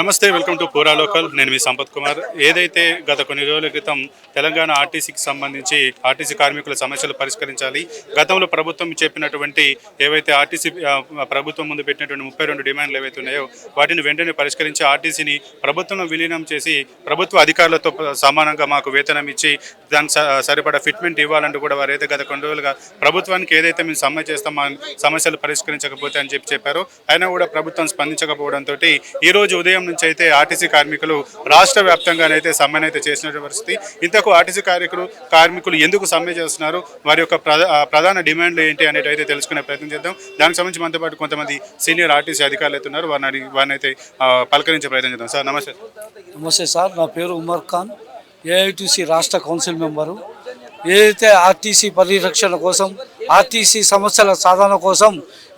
నమస్తే, welcome to పూరా local. నేను మీ సంపత్ కుమార్. ఏదైతే గత కొన్ని రోజుల క్రితం తెలంగాణ ఆర్టీసీకి సంబంధించి ఆర్టీసీ కార్మికుల సమస్యలు పరిష్కరించాలి, గతంలో ప్రభుత్వం చెప్పినటువంటి ఏవైతే ఆర్టీసీ ప్రభుత్వం ముందు పెట్టినటువంటి 32 డిమాండ్లు ఏవైతే ఉన్నాయో వాటిని వెంటనే పరిష్కరించి ఆర్టీసీని ప్రభుత్వంలో విలీనం చేసి ప్రభుత్వ అధికారులతో సమానంగా మాకు వేతనం ఇచ్చి దానికి సరిపడా ఫిట్మెంట్ ఇవ్వాలంటూ కూడా వారైతే గత కొన్ని రోజులుగా ప్రభుత్వానికి ఏదైతే మేము సమ్మె చేస్తాం మా సమస్యలు పరిష్కరించకపోతే అని చెప్పారో అయినా కూడా ప్రభుత్వం స్పందించకపోవడంతో ఈరోజు ఉదయం నుంచి అయితే ఆర్టీసీ కార్మికులు రాష్ట్ర వ్యాప్తంగానైతే సమ్మెనైతే చేసిన పరిస్థితి. ఇంతకు ఆర్టీసీ కార్మికులు ఎందుకు సమ్మె చేస్తున్నారు, వారి యొక్క ప్రధాన డిమాండ్లు ఏంటి అనేది అయితే తెలుసుకునే ప్రయత్నం చేద్దాం. దానికి సంబంధించి మనతో పాటు కొంతమంది సీనియర్ ఆర్టీసీ అధికారులు అయితే ఉన్నారు. వారిని అయితే పలకరించే ప్రయత్నం చేద్దాం. సార్ నమస్తే. నమస్తే సార్, నా పేరు ఉమర్ ఖాన్, ఏఐటీసీ రాష్ట్ర కౌన్సిల్ మెంబరు. ఏదైతే ఆర్టీసీ పరిరక్షణ కోసం, ఆర్టీసీ సమస్యల సాధన కోసం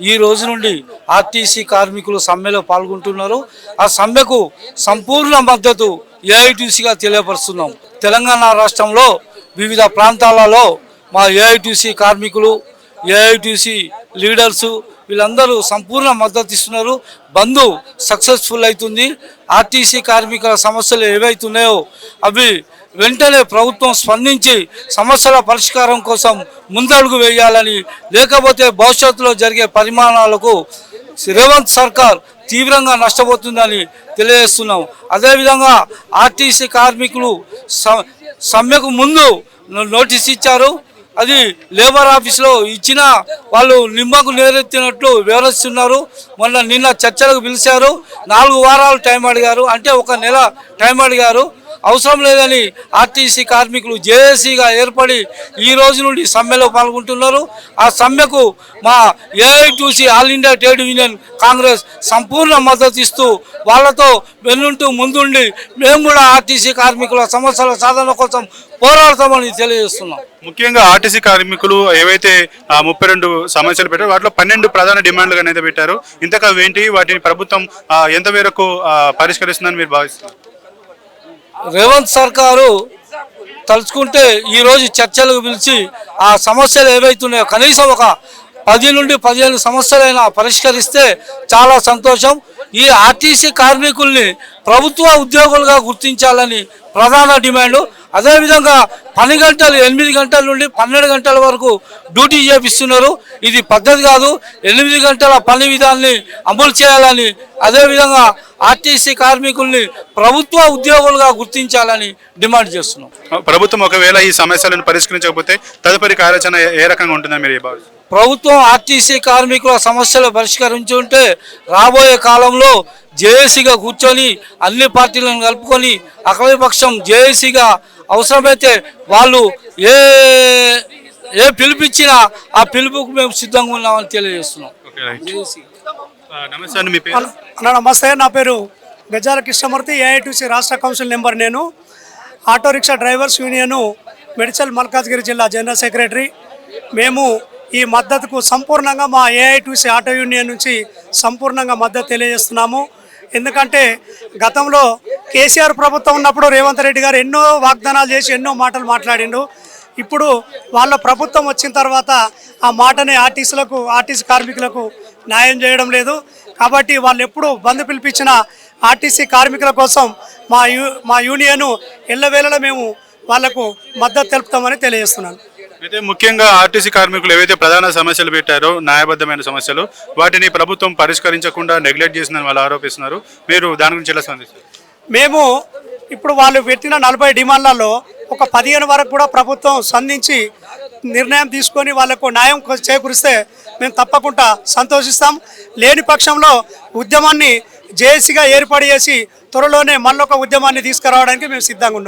ఈ రోజు నుండి ఆర్టీసీ కార్మికులు సమ్మెలో పాల్గొంటున్నారు. ఆ సమ్మెకు సంపూర్ణ మద్దతు ఏఐటీసీగా తెలియపరుస్తున్నాం. తెలంగాణ రాష్ట్రంలో వివిధ ప్రాంతాలలో మా ఏఐటీసీ కార్మికులు, ఏఐటీసీ లీడర్సు వీళ్ళందరూ సంపూర్ణ మద్దతు ఇస్తున్నారు. బంద్ సక్సెస్ఫుల్ అవుతుంది. ఆర్టీసీ కార్మికుల సమస్యలు ఏవైతున్నాయో అవి వెంటనే ప్రభుత్వం స్పందించి సమస్యల పరిష్కారం కోసం ముందడుగు వేయాలని, లేకపోతే భవిష్యత్తులో జరిగే పరిమాణాలకు రేవంత్ సర్కార్ తీవ్రంగా నష్టపోతుందని తెలియజేస్తున్నాం. అదేవిధంగా ఆర్టీసీ కార్మికులు సమ్మెకు ముందు నోటీస్ ఇచ్చారు. అది లేబర్ ఆఫీస్లో ఇచ్చిన వాళ్ళు నిమ్మకు నేరెత్తినట్లు వివరిస్తున్నారు. నిన్న చర్చలకు పిలిచారు. 4 వారాలు టైం అడిగారు, అంటే 1 నెల టైం అడిగారు. అవసరం లేదని ఆర్టీసీ కార్మికులు జేఏసీగా ఏర్పడి ఈ రోజు నుండి సమ్మెలో పాల్గొంటున్నారు. ఆ సమ్మెకు మా AITC all India trade union Congress సంపూర్ణ మద్దతు ఇస్తూ వాళ్ళతో వెన్నుంటూ ముందుండి మేము కూడా ఆర్టీసీ కార్మికుల సమస్యల సాధన కోసం పోరాడతామని తెలియజేస్తున్నాం. ముఖ్యంగా ఆర్టీసీ కార్మికులు ఏవైతే 32 సమస్యలు పెట్టారో వాటిలో 12 ప్రధాన డిమాండ్లుగా అయితే పెట్టారు. ఇంతకు ఏంటి, వాటిని ప్రభుత్వం ఎంత మేరకు పరిష్కరిస్తుందని మీరు భావిస్తున్నారు? రేవంత్ సర్కారు తలుచుకుంటే ఈరోజు చర్చలకు పిలిచి ఆ సమస్యలు ఏవైతున్నాయో కనీసం ఒక 10 నుండి 15 సమస్యలైనా పరిష్కరిస్తే చాలా సంతోషం. ఈ ఆర్టీసీ కార్మికుల్ని ప్రభుత్వ ఉద్యోగులుగా గుర్తించాలని ప్రధాన డిమాండు. అదేవిధంగా పని గంటలు 8 గంటల నుండి 12 గంటల వరకు డ్యూటీ చేపిస్తున్నారు. ఇది పద్ధతి కాదు. 8 గంటల పని విధానాన్ని అమలు చేయాలని, అదేవిధంగా ఆర్టీసీ కార్మికుల్ని ప్రభుత్వ ఉద్యోగులుగా గుర్తించాలని డిమాండ్ చేస్తున్నాం. ప్రభుత్వం ఒకవేళ ఈ సమస్యలను పరిష్కరించకపోతే తదుపరి కార్యాచరణ ఏ రకంగా ఉంటుందని మీరు భావిస్తున్నారు? ప్రభుత్వం ఆర్టీసీ కార్మికుల సమస్యలు పరిష్కరించుంటే రాబోయే కాలంలో జేఏసీగా కూర్చొని అన్ని పార్టీలను కలుపుకొని అఖిలపక్షం జేఏసీగా అవసరమైతే వాళ్ళు ఏ పిలుపిచ్చినా ఆ పిలుపుకు మేము సిద్ధంగా ఉన్నామని తెలియజేస్తున్నాం. నమస్తే, నా పేరు గజాల కృష్ణమూర్తి, ఏఐటీసీ రాష్ట్ర కౌన్సిల్ మెంబర్. నేను auto rickshaw drivers union Medchal Malkajgiri జిల్లా జనరల్ సెక్రటరీ. మేము ఈ మద్దతుకు సంపూర్ణంగా మా ఏఐటీసీ ఆటో యూనియన్ నుంచి సంపూర్ణంగా మద్దతు తెలియజేస్తున్నాము. ఎందుకంటే గతంలో కేసీఆర్ ప్రభుత్వం ఉన్నప్పుడు రేవంత్ రెడ్డి గారు ఎన్నో వాగ్దానాలు చేసి ఎన్నో మాటలు మాట్లాడిండు. ఇప్పుడు వాళ్ళ ప్రభుత్వం వచ్చిన తర్వాత ఆ మాటని ఆర్టీసీ కార్మికులకు న్యాయం చేయడం లేదు. కాబట్టి వాళ్ళు ఎప్పుడు బంద్ పిలిపించిన ఆర్టీసీ కార్మికుల కోసం మా యూనియన్ ఎల్లవేళలా మేము వాళ్లకు మద్దతు తెలుపుతామని తెలియజేస్తున్నాను. అయితే ముఖ్యంగా ఆర్టీసీ కార్మికులు ఏవైతే ప్రధాన సమస్యలు పెట్టారో న్యాయబద్ధమైన సమస్యలు, వాటిని ప్రభుత్వం పరిష్కరించకుండా నెగ్లెక్ట్ చేసిందని వాళ్ళు ఆరోపిస్తున్నారు. మీరు దాని గురించి ఎలా స్పందిస్తారు? మేము ఇప్పుడు వాళ్ళు పెట్టిన 40 డిమాండ్లలో ఒక 15 వరకు కూడా ప్రభుత్వం స్పందించి నిర్ణయం తీసుకొని వాళ్లకు న్యాయం చేకూరిస్తే మేము తప్పకుండా సంతోషిస్తాం. లేని పక్షంలో ఉద్యమాన్ని జేఏసీగా ఏర్పాటు చేసి త్వరలోనే మళ్ళొక ఉద్యమాన్ని తీసుకురావడానికి మేము సిద్ధంగా ఉన్నాం.